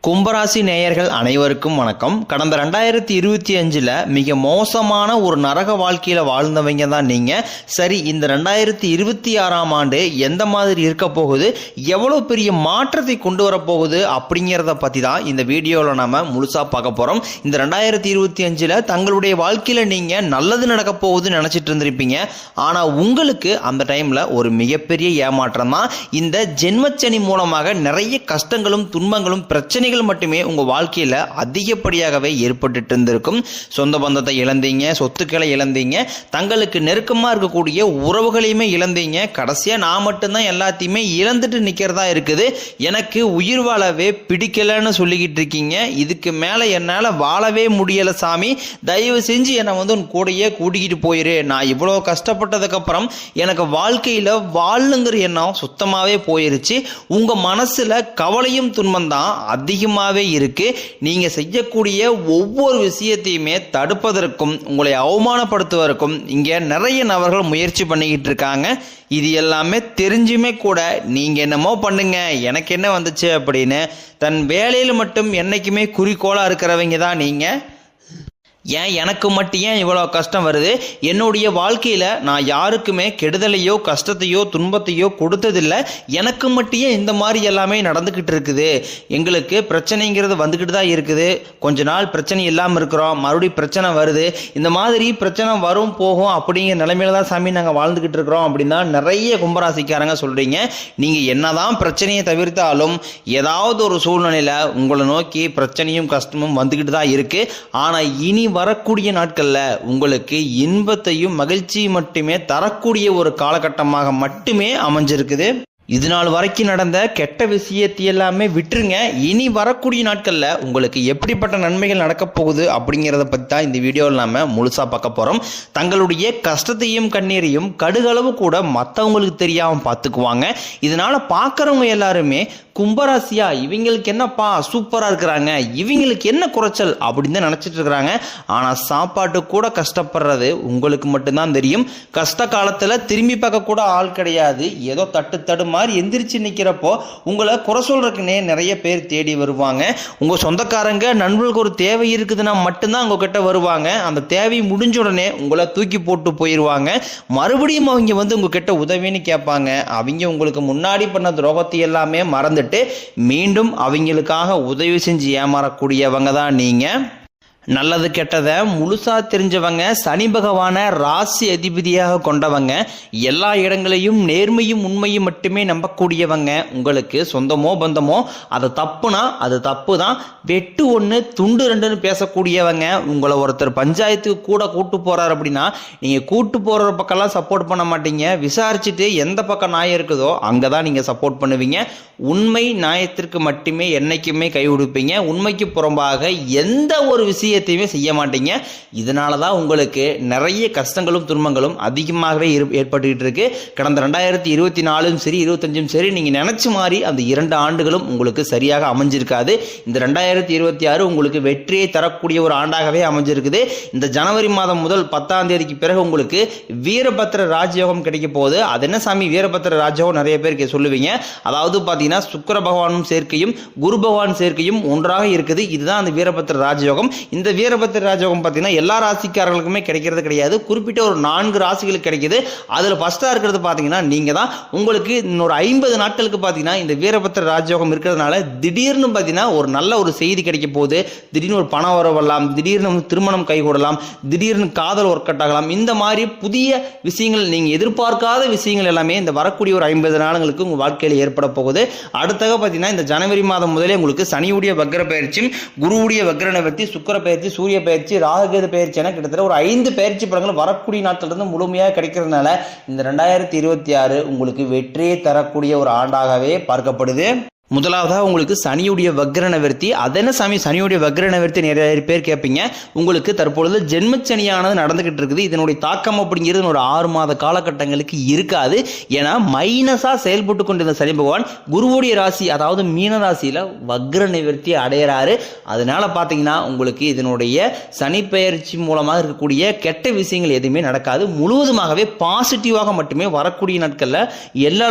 கும்பராசி நேயர்கள் அனைவருக்கும் வணக்கம். கடந்த 2025 மிக மோசமான ஒரு நரக வாழ்க்கையில் வாழ்ந்தவங்க தான் நீங்கள். சரி, இந்த 2026ஆம் ஆண்டு எந்த மாதிரி இருக்க போகுது, எவ்வளோ பெரிய மாற்றத்தை கொண்டு வரப்போகுது அப்படிங்கிறத பற்றி தான் இந்த வீடியோவில் நம்ம முழுசாக பார்க்க போகிறோம். இந்த 2025 தங்களுடைய வாழ்க்கையில் நீங்கள் நல்லது நடக்க போகுதுன்னு நினச்சிட்டு இருந்திருப்பீங்க. ஆனால் உங்களுக்கு அந்த டைமில் ஒரு மிகப்பெரிய ஏமாற்றம் தான். இந்த ஜென்மச்சனி மூலமாக நிறைய கஷ்டங்களும் துன்பங்களும் பிரச்சனை மட்டுமே உங்க வாழ்க்கையில அதிகப்படியாகவே ஏற்பட்டு இருந்திருக்கும். சொந்த பந்தத்தை இழந்தீங்க, சொத்துக்களை இழந்தீங்க, தங்களுக்கு நெருக்கமா இருக்கக்கூடிய உறவுகளையுமே இழந்தீங்க. கடைசியா நான் மட்டும்தான் எல்லாத்தையுமே இழந்துட்டு நிக்கிறதா இருக்குது, எனக்கு உயிர் வாழவே பிடிக்கலன்னு சொல்லிக்கிட்டு இருக்கீங்க. இதுக்கு மேல என்னால வாழவே முடியல சாமி, தயவு செஞ்சு என்னை உன் கூடையே கூட்டிக்கிட்டு போயிரு. நான் இவ்வளவு கஷ்டப்பட்டதுக்கு அப்புறம் எனக்கு வாழ்க்கையில வாழுங்கிற எண்ணம் சுத்தமாவே போயிருச்சு. உங்க மனசுல கவலையும் துன்பம் தான் அதிகமாகவே இருக்கு. நீங்க செய்யக்கூடிய ஒவ்வொரு விஷயத்தையுமே தடுப்பதற்கும் உங்களை அவமானப்படுத்துவதற்கும் இங்க நிறைய நபர்கள் முயற்சி பண்ணிக்கிட்டு இருக்காங்க. இது எல்லாமே தெரிஞ்சுமே கூட நீங்க என்னமோ பண்ணுங்க, எனக்கு என்ன வந்துச்சு அப்படின்னு தன் வேலையில் மட்டும் என்னைக்குமே குறிக்கோளா இருக்கிறவங்க தான் நீங்க. ஏன் எனக்கு மட்டும் ஏன் இவ்வளோ கஷ்டம் வருது, என்னுடைய வாழ்க்கையில் நான் யாருக்குமே கெடுதலையோ கஷ்டத்தையோ துன்பத்தையோ கொடுத்ததில்லை, எனக்கு மட்டும் ஏன் இந்த மாதிரி எல்லாமே நடந்துக்கிட்டு இருக்குது, எங்களுக்கு பிரச்சனைங்கிறது வந்துக்கிட்டு தான் இருக்குது, கொஞ்ச நாள் பிரச்சனை இல்லாமல் இருக்கிறோம், மறுபடியும் பிரச்சனை வருது, இந்த மாதிரி பிரச்சனை வரும் போகும் அப்படிங்கிற நிலைமையில தான் சாமி நாங்கள் வாழ்ந்துக்கிட்டு இருக்கிறோம் அப்படின்னு தான் நிறைய கும்பராசிக்காரங்க சொல்கிறீங்க. நீங்கள் என்னதான் பிரச்சனையை தவிர்த்தாலும் ஏதாவது ஒரு சூழ்நிலையில் உங்களை நோக்கி பிரச்சனையும் கஷ்டமும் வந்துக்கிட்டு தான் இருக்குது. ஆனால் இனி வரக்கூடிய நாட்களில் உங்களுக்கு இன்பத்தையும் மகிழ்ச்சியும் மட்டுமே தரக்கூடிய ஒரு காலகட்டமாக மட்டுமே அமைஞ்சிருக்குது. இது நாள் வரைக்கும் நடந்த கெட்ட விஷயத்தை எல்லாமே விட்டுருங்க. இனி வரக்கூடிய நாட்களில் உங்களுக்கு எப்படிப்பட்ட நன்மைகள் நடக்க போகுது அப்படிங்கிறத பற்றி தான் இந்த வீடியோவில் நம்ம முழுசாக பார்க்க போகிறோம். தங்களுடைய கஷ்டத்தையும் கண்ணீரையும் கடுகளவு கூட மற்றவங்களுக்கு தெரியாமல் பார்த்துக்குவாங்க. இதனால் பார்க்குறவங்க எல்லாருமே கும்பராசியா இவங்களுக்கு என்னப்பா சூப்பராக இருக்கிறாங்க, இவங்களுக்கு என்ன குறைச்சல் அப்படின்னு தான் நினச்சிட்டு இருக்கிறாங்க. ஆனால் சாப்பாட்டு கூட கஷ்டப்படுறது உங்களுக்கு மட்டும்தான் தெரியும். கஷ்ட காலத்தில் திரும்பி பார்க்க கூட ஆள் கிடையாது. ஏதோ தட்டு மாதிரி எந்திரிச்சு நிற்கிறப்போ உங்களை குறை சொல்றதுக்குன்னே நிறைய பேர் தேடி வருவாங்க. உங்கள் சொந்தக்காரங்க நண்பர்களுக்கு ஒரு தேவை இருக்குதுன்னா மட்டும்தான் உங்ககிட்ட வருவாங்க. அந்த தேவை முடிஞ்ச உடனே உங்களை தூக்கி போட்டு போயிடுவாங்க. மறுபடியும் அவங்க உங்ககிட்ட உதவின்னு கேட்பாங்க. அவங்க உங்களுக்கு முன்னாடி பண்ண துரோகத்தை எல்லாமே மறந்துட்டு மீண்டும் அவங்களுக்காக உதவி செஞ்சு ஏமாறக்கூடியவங்க தான் நீங்க. நல்லது கெட்டதை முழுசா தெரிஞ்சவங்க, சனி பகவான ராசி அதிபதியாக கொண்டவங்க, எல்லா இடங்களையும் நேர்மையும் உண்மையும் மட்டுமே நம்பக்கூடியவங்க. உங்களுக்கு சொந்தமோ பந்தமோ அது தப்புனா அது தப்பு தான், வெட்டு ஒன்று துண்டு ரெண்டுன்னு பேசக்கூடியவங்க. உங்களை ஒருத்தர் பஞ்சாயத்துக்கு கூட கூட்டு போறாரு அப்படின்னா நீங்க கூட்டு போற பக்கம்லாம் சப்போர்ட் பண்ண மாட்டீங்க. விசாரிச்சுட்டு எந்த பக்கம் நியாயம் இருக்குதோ அங்கதான் நீங்க சப்போர்ட் பண்ணுவீங்க. உண்மை நியாயத்திற்கு மட்டுமே என்னைக்குமே கை கொடுப்பீங்க. உண்மைக்கு புறம்பாக எந்த ஒரு விஷயத்தையுமே செய்ய மாட்டீங்க. இதனால தான் உங்களுக்கு நிறைய கஷ்டங்களும் துன்பங்களும் அதிகமாகவே ஏற்பட்டுக்கிட்டு இருக்கு. கடந்த 2024 சரி 25 சரி நீங்க நினைச்ச மாதிரி அந்த 2 ஆண்டுகளும் உங்களுக்கு சரியாக அமைஞ்சிருக்காது. இந்த 2026 உங்களுக்கு வெற்றியை தரக்கூடிய ஒரு ஆண்டாகவே அமைஞ்சிருக்குது. இந்த ஜனவரி மாதம் முதல் 10ஆம் தேதிக்கு பிறகு உங்களுக்கு வீரபத்திர ராஜயோகம் கிடைக்க போகுது. அது என்ன சாமி வீரபத்திர ராஜயோகம், நிறைய பேர் சொல்லுவீங்க. அதாவது பார்த்தீங்கன்னா சுக்கிர பகவானும் சேர்க்கையும் குரு பகவான் சேர்க்கையும் ஒன்றாக இருக்குது. இதுதான் அந்த வீரபத்திர ராஜயோகம். இந்த வீரபத்திர ராஜயோகம் பார்த்தீங்கன்னா எல்லா ராசிக்காரர்களுக்குமே கிடைக்கிறது கிடையாது. குறிப்பிட்ட ஒரு 4 ராசிகளுக்கு கிடைக்குது. அதில் ஃபர்ஸ்டாக இருக்கிறது பார்த்தீங்கன்னா நீங்கள் தான். உங்களுக்கு இன்னொரு 50 நாட்களுக்கு பார்த்தீங்கன்னா இந்த வீரபத்திர ராஜயோகம் இருக்கிறதுனால திடீர்னு பார்த்தீங்கன்னா ஒரு நல்ல ஒரு செய்தி கிடைக்க போகுது. திடீர்னு ஒரு பணம் வரலாம், திடீர்னு திருமணம் கைகூடலாம், திடீர்னு காதல் ஒர்க் அவுட் ஆகலாம். இந்த மாதிரி புதிய விஷயங்கள், நீங்கள் எதிர்பார்க்காத விஷயங்கள் எல்லாமே இந்த வரக்கூடிய ஒரு 50 நாளுங்களுக்கு உங்கள் வாழ்க்கையில் ஏற்பட போகுது. அடுத்தாக பார்த்தீங்கன்னா இந்த ஜனவரி மாதம் முதலே உங்களுக்கு சனியுடைய வக்ர பயிற்சியும் குருவுடைய வக்ர நிவர்த்தி, சுக்கிர பயிற்சி, சூரிய பயிற்சி, ராகுகேது பயிற்சி என கிட்டத்தட்ட ஒரு 5 பயிற்சி படங்கள் வரக்கூடிய நாட்களிலிருந்து முழுமையாக கிடைக்கிறதுனால இந்த 2026 உங்களுக்கு வெற்றியை தரக்கூடிய ஒரு ஆண்டாகவே பார்க்கப்படுது. முதலாவதாக உங்களுக்கு சனியுடைய வக்ர நிவர்த்தி. அதென்ன சாமி சனியுடைய வக்ர நிவர்த்தி, நிறைய பேர் கேட்பீங்க. உங்களுக்கு தற்பொழுது ஜென்மச்சனியானது நடந்துகிட்டு இருக்குது. இதனுடைய தாக்கம் அப்படிங்கிறது ஒரு 6 மாத காலகட்டங்களுக்கு இருக்காது. ஏன்னா மைனஸா செயல்பட்டு கொண்டிருந்த சனி பகவான் குருவுடைய ராசி அதாவது மீன ராசியில வக்ர நிவர்த்தி அடைகிறாரு. அதனால பார்த்தீங்கன்னா உங்களுக்கு இதனுடைய சனி பெயர்ச்சி மூலமாக இருக்கக்கூடிய கெட்ட விஷயங்கள் எதுவுமே நடக்காது. முழுவதுமாகவே பாசிட்டிவாக மட்டுமே வரக்கூடிய நாட்களில்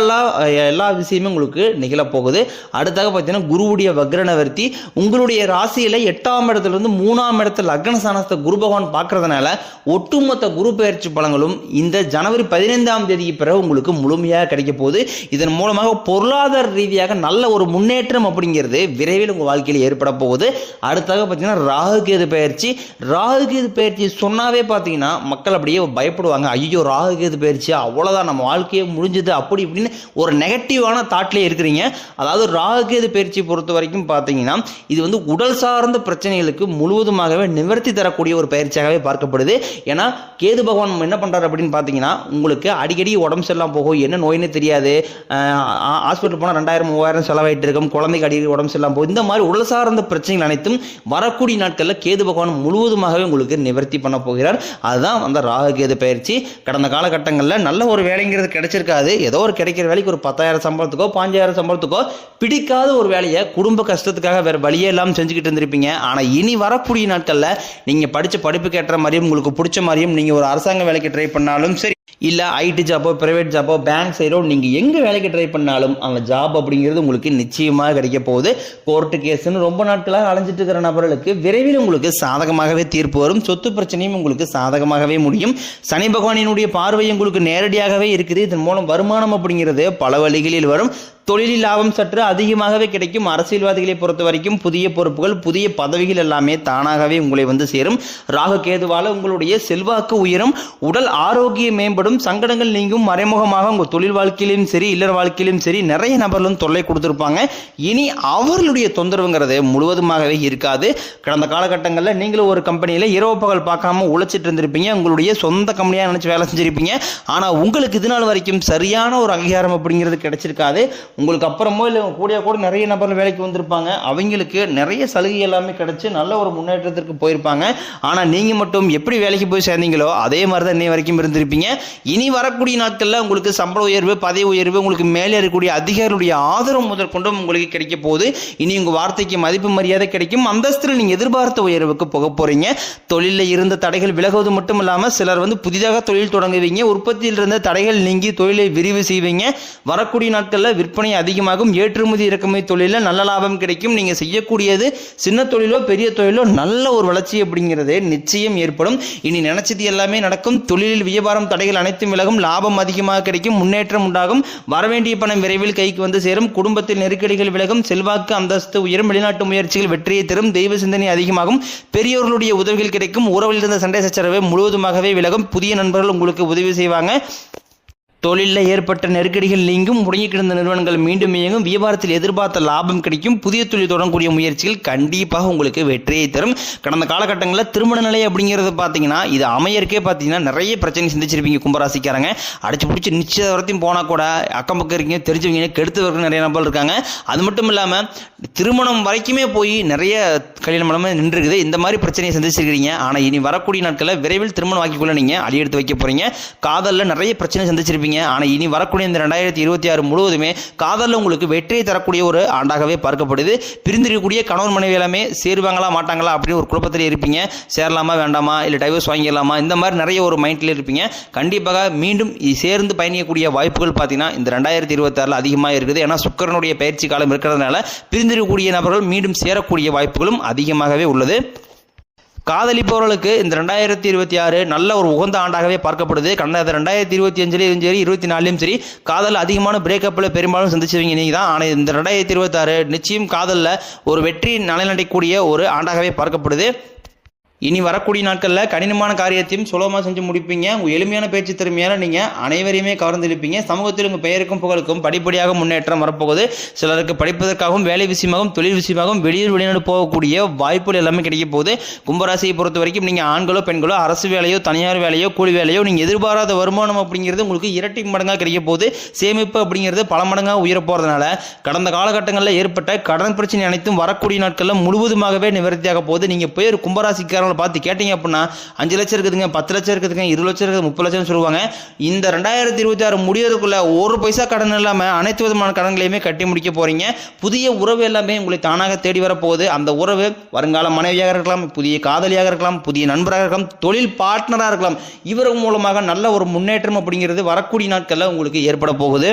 எல்லா விஷயமே உங்களுக்கு நிகழப்போகுது. அடுத்தாக பார்த்தீங்கன்னா குருவுடைய வக்ர நிவர்த்தி உங்களுடைய ராசியில 8ஆம் இடத்துல இருந்து 3ஆம் இடத்துல லக்னஸ்தானத்தை குரு பகவான் பார்க்கறதுனால ஒட்டுமொத்த குரு பெயர்ச்சி பலன்களும் இந்த ஜனவரி 15ஆம் தேதிக்கு பிறகு உங்களுக்கு முழுமையாக கிடைக்க போகுது. இதன் மூலமாக பொருளாதார ரீதியாக நல்ல ஒரு முன்னேற்றம் அப்படிங்கிறது விரைவில் உங்கள் வாழ்க்கையில் ஏற்பட போகுது. அடுத்தாக பார்த்தீங்கன்னா ராகுகேது பயிற்சி சொன்னாவே பார்த்தீங்கன்னா மக்கள் அப்படியே பயப்படுவாங்க. ஐயோ ராகுகேது பயிற்சி அவ்வளோதான், நம்ம வாழ்க்கையை முடிஞ்சது அப்படி இப்படின்னு ஒரு நெகட்டிவான தாட்லேயே இருக்கிறீங்க. அதாவது ராகுகேது பயிற்சி பொறுத்த வரைக்கும் பார்த்தீங்கன்னா இது வந்து உடல் சார்ந்த பிரச்சனைகளுக்கு முழுவதுமாகவே நிவர்த்தி தரக்கூடிய ஒரு பயிற்சியாகவே பார்க்கப்படுது. ஏன்னா கேது பகவான் என்ன பண்ணுறாரு அப்படின்னு பார்த்தீங்கன்னா உங்களுக்கு அடிக்கடி உடம்பு சரியில்லாம போகும், என்ன நோயின்னு தெரியாது, ஹாஸ்பிட்டல் போனால் 2000-3000 செலவாயிட்டு இருக்கும், குழந்தைக்கு அடிக்கடி உடம்பு சரியில்லாம போகும். இந்த மாதிரி உடல் சார்ந்த பிரச்சனைகள் அனைத்தும் வரக்கூடிய நாட்களில் கேது பகவான் முழுவதுமாகவே உங்களுக்கு நிவர்த்தி பண்ண போகிறார். அதுதான் அந்த ராகு கேது பயிற்சி. கடந்த காலகட்டங்களில் நல்ல ஒரு வேலைங்கிறது கிடைச்சிருக்காது. ஏதோ ஒரு கிடைக்கிற வேலைக்கு ஒரு 10,000 சம்பளத்துக்கோ 5,000 சம்பளத்துக்கோ பிடிக்காத ஒரு வேலையை குடும்ப கஷ்டத்துக்காக வேற வழியே இல்லாமல் செஞ்சுக்கிட்டு இருந்திருப்பீங்க. ஆனால் இனி வரக்கூடிய நாட்களில் நீங்கள் படித்த படிப்புக்கு ஏற்ற மாதிரியும் உங்களுக்கு பிடிச்ச மாதிரியும் நீங்கள் ஒரு அரசாங்க வேலைக்கு ட்ரை பண்ணாலும் சரி, இல்லை ஐடி ஜாப்போ பிரைவேட் ஜாப்போ பேங்க் சைடோ நீங்கள் எங்கே வேலைக்கு ட்ரை பண்ணாலும் அந்த ஜாப் அப்படிங்கிறது உங்களுக்கு நிச்சயமாக கிடைக்க போகுது. கோர்ட்டு கேஸ்ன்னு ரொம்ப நாட்களாக அலைஞ்சிட்டு இருக்கிற நபர்களுக்கு விரைவில் உங்களுக்கு சாதகமாகவே தீர்ப்பு வரும். சொத்து பிரச்சனையும் உங்களுக்கு சாதகமாகவே முடியும். சனி பகவானினுடைய பார்வை உங்களுக்கு நேரடியாகவே இருக்குது. இதன் மூலம் வருமானம் அப்படிங்கிறது பல வழிகளில் வரும். தொழிலில் லாபம் சற்று அதிகமாகவே கிடைக்கும். அரசியல்வாதிகளை பொறுத்த வரைக்கும் புதிய பொறுப்புகள் புதிய பதவிகள் எல்லாமே தானாகவே உங்களை வந்து சேரும். ராகு கேதுவால உங்களுடைய செல்வாக்கு உயரும், உடல் ஆரோக்கியம் மேம்படும், சங்கடங்கள் நீங்கும். மறைமுகமாக உங்கள் தொழில் வாழ்க்கையிலும் சரி இல்லற வாழ்க்கையிலும் சரி நிறைய நபர்களும் தொல்லை கொடுத்துருப்பாங்க. இனி அவர்களுடைய தொந்தரவுங்கிறது முழுவதுமாகவே இருக்காது. கடந்த காலகட்டங்களில் நீங்களும் ஒரு கம்பெனியில் இரவு பகல் பார்க்காம உழைச்சிட்டு இருந்திருப்பீங்க, உங்களுடைய சொந்த கம்பெனியாக நினைச்சு வேலை செஞ்சிருப்பீங்க. ஆனால் உங்களுக்கு இது நாள் வரைக்கும் சரியான ஒரு அங்கீகாரம் அப்படிங்கிறது கிடைச்சிருக்காது. உங்களுக்கு அப்புறமோ இல்லை கூட நிறைய நபர்கள் வேலைக்கு வந்திருப்பாங்க, அவங்களுக்கு நிறைய சலுகை எல்லாமே கிடைச்சி நல்ல ஒரு முன்னேற்றத்திற்கு போயிருப்பாங்க. ஆனால் நீங்கள் மட்டும் எப்படி வேலைக்கு போய் சேர்ந்தீங்களோ அதே மாதிரி தான் இன்னை வரைக்கும் இருந்திருப்பீங்க. இனி வரக்கூடிய நாட்களில் உங்களுக்கு சம்பள உயர்வு பதவி உயர்வு உங்களுக்கு மேலே இருக்கக்கூடிய அதிகாரிகளுடைய ஆதரவு முதற்கொண்டும் உங்களுக்கு கிடைக்க போகுது. இனி உங்கள் வார்த்தைக்கு மதிப்பு மரியாதை கிடைக்கும். அந்தஸ்தில் நீங்கள் எதிர்பார்த்த உயர்வுக்கு போக போகிறீங்க. தொழிலில் இருந்த தடைகள் விலகுவது மட்டும் இல்லாமல் சிலர் வந்து புதிதாக தொழில் தொடங்குவீங்க. உற்பத்தியில் இருந்த தடைகள் நீங்கி தொழிலை விரிவு செய்வீங்க. வரக்கூடிய நாட்களில் விற்பனை அதிகமாகும். ஏற்றுமதி இறக்குமதி தொழிலில் நல்ல லாபம் கிடைக்கும். நீங்க செய்யக்கூடியது சின்ன தொழிலோ பெரிய தொழிலோ நல்ல ஒரு வளர்ச்சி அப்படிங்கிறது நிச்சயம் ஏற்படும். இனி நினைச்சது எல்லாமே நடக்கும். தொழிலில் வியாபாரம் தடைகள் அனைத்தும் விலகும். லாபம் அதிகமாக கிடைக்கும். முன்னேற்றம் உண்டாகும். வரவேண்டிய பணம் விரைவில் கைக்கு வந்து சேரும். குடும்பத்தில் நெருக்கடிகள் விலகும். செல்வாக்கு அந்தஸ்து உயரும். வெளிநாட்டு முயற்சிகள் வெற்றியை தரும். தெய்வ சிந்தனை அதிகமாகும். பெரியோர்களுடைய உதவிகள் கிடைக்கும். உறவில் இருந்த சண்டை சச்சரவை முழுவதுமாகவே விலகும். புதிய நண்பர்கள் உங்களுக்கு உதவி செய்வாங்க. தொழிலில் ஏற்பட்ட நெருக்கடிகள் நீங்கும். முடங்கி கிடந்த நிறுவனங்கள் மீண்டும் இயங்கும். வியாபாரத்தில் எதிர்பார்த்த லாபம் கிடைக்கும். புதிய தொழில் தொடங்கக்கூடிய முயற்சிகள் கண்டிப்பாக உங்களுக்கு வெற்றியை தரும். கடந்த காலகட்டங்களில் திருமண நிலை அப்படிங்கிறது பார்த்தீங்கன்னா இது அமையற்கே பார்த்தீங்கன்னா நிறைய பிரச்சனை சிந்திச்சிருப்பீங்க கும்பராசிக்காரங்க. அடிச்சு பிடிச்சி நிச்சயதார்த்தம் போனால் கூட அக்கம் பக்கம் இருக்கீங்க தெரிஞ்சவங்க கெடுத்து நிறைய நபர்கள் இருக்காங்க. அது மட்டும் இல்லாமல் திருமணம் வரைக்குமே போய் நிறைய கல்யாணம் மூலமாக நின்றுருக்குது. இந்த மாதிரி பிரச்சனையை சந்திச்சிருக்கிறீங்க. ஆனால் இனி வரக்கூடிய நாட்களில் விரைவில் திருமணம் வாக்கிக்குள்ள நீங்கள் அடி எடுத்து வைக்க போகிறீங்க. காதலில் நிறைய பிரச்சனை சந்திச்சிருப்பீங்க. ஆனால் இனி வரக்கூடிய இந்த 2026 முழுவதுமே காதலில் உங்களுக்கு வெற்றியை தரக்கூடிய ஒரு ஆண்டாகவே பார்க்கப்படுது. பிரிந்திருக்கக்கூடிய கணவன் மனைவி எல்லாமே சேருவாங்களா மாட்டாங்களா அப்படின்னு ஒரு குழப்பத்தில் இருப்பீங்க. சேரலாமா வேண்டாமா இல்லை டைவர்ஸ் வாங்கிடலாமா இந்த மாதிரி நிறைய ஒரு மைண்டில் இருப்பீங்க. கண்டிப்பாக மீண்டும் சேர்ந்து பயணிக்கக்கூடிய வாய்ப்புகள் பார்த்தீங்கன்னா இந்த 2026 அதிகமாக இருக்குது. ஏன்னா சுக்கிரனுடைய பயிற்சி காலம் இருக்கிறதுனால பிரிந்திருக்கக்கூடிய நபர்கள் மீண்டும் சேரக்கூடிய வாய்ப்புகளும் அதிகமாகவே உள்ளது. காதலிப்பவர்களுக்கு இந்த 2026 நல்ல ஒரு உகந்த ஆண்டாகவே பார்க்கப்படுது. கடந்த 2025 சரி 24 சரி காதல் அதிகமான பிரேக்கப்பில் பெரும்பாலும் சந்திச்சவங்க நீங்கள் தான். ஆனால் இந்த 2026 நிச்சயம் காதலில் ஒரு வெற்றி நிலைநடையக்கூடிய ஒரு ஆண்டாகவே பார்க்கப்படுது. இனி வரக்கூடிய நாட்களில் கடினமான காரியத்தையும் சுலபமாக செஞ்சு முடிப்பீங்க. உங்கள் எளிமையான பேச்சு திறமையால் நீங்கள் அனைவரையுமே கவர்ந்திருப்பீங்க. சமூகத்தில் உங்கள் பெயருக்கும் புகழுக்கும் படிப்படியாக முன்னேற்றம் வரப்போகுது. சிலருக்கு படிப்பதற்காகவும் வேலை விஷயமாகவும் தொழில் விஷயமாகவும் வெளிநாடு போகக்கூடிய வாய்ப்புகள் எல்லாமே கிடைக்க போகுது. கும்பராசியை பொறுத்த வரைக்கும் நீங்கள் ஆண்களோ பெண்களோ அரசு வேலையோ தனியார் வேலையோ கூலி வேலையோ நீங்கள் எதிர்பாராத வருமானம் அப்படிங்கிறது உங்களுக்கு இரட்டி மடங்காக கிடைக்க போகுது. சேமிப்பு அப்படிங்கிறது பல மடங்காக உயர போகிறதுனால கடந்த காலகட்டங்களில் ஏற்பட்ட கடன் பிரச்சனை அனைத்தும் வரக்கூடிய நாட்களில் முழுவதுமாகவே நிவர்த்தியாக போகுது. நீங்கள் போய் கும்பராசிக்காரங்க பார்த்து கேட்டீங்க அப்படின்னா 5 லட்சம் இருக்குதுங்க 10 லட்சம் இருக்குதுங்க 20 லட்சம் இருக்குது 30 லட்சம் சொல்லுவாங்க. இந்த 2026 முடியறதுக்குள்ள ஒரு பைசா கடன் இல்லாமல் அனைத்து விதமான கடன்களையுமே கட்டி முடிக்க போறீங்க. புதிய உறவு எல்லாமே உங்களை தானாக தேடி வரப்போகுது. அந்த உறவு வருங்கால மனைவியாக இருக்கலாம், புதிய காதலியாக இருக்கலாம், புதிய நண்பராக இருக்கலாம், தொழில் பார்ட்னராக இருக்கலாம். இவர் மூலமாக நல்ல ஒரு முன்னேற்றம் அப்படிங்கிறது வரக்கூடிய நாட்களில் உங்களுக்கு ஏற்பட போகுது.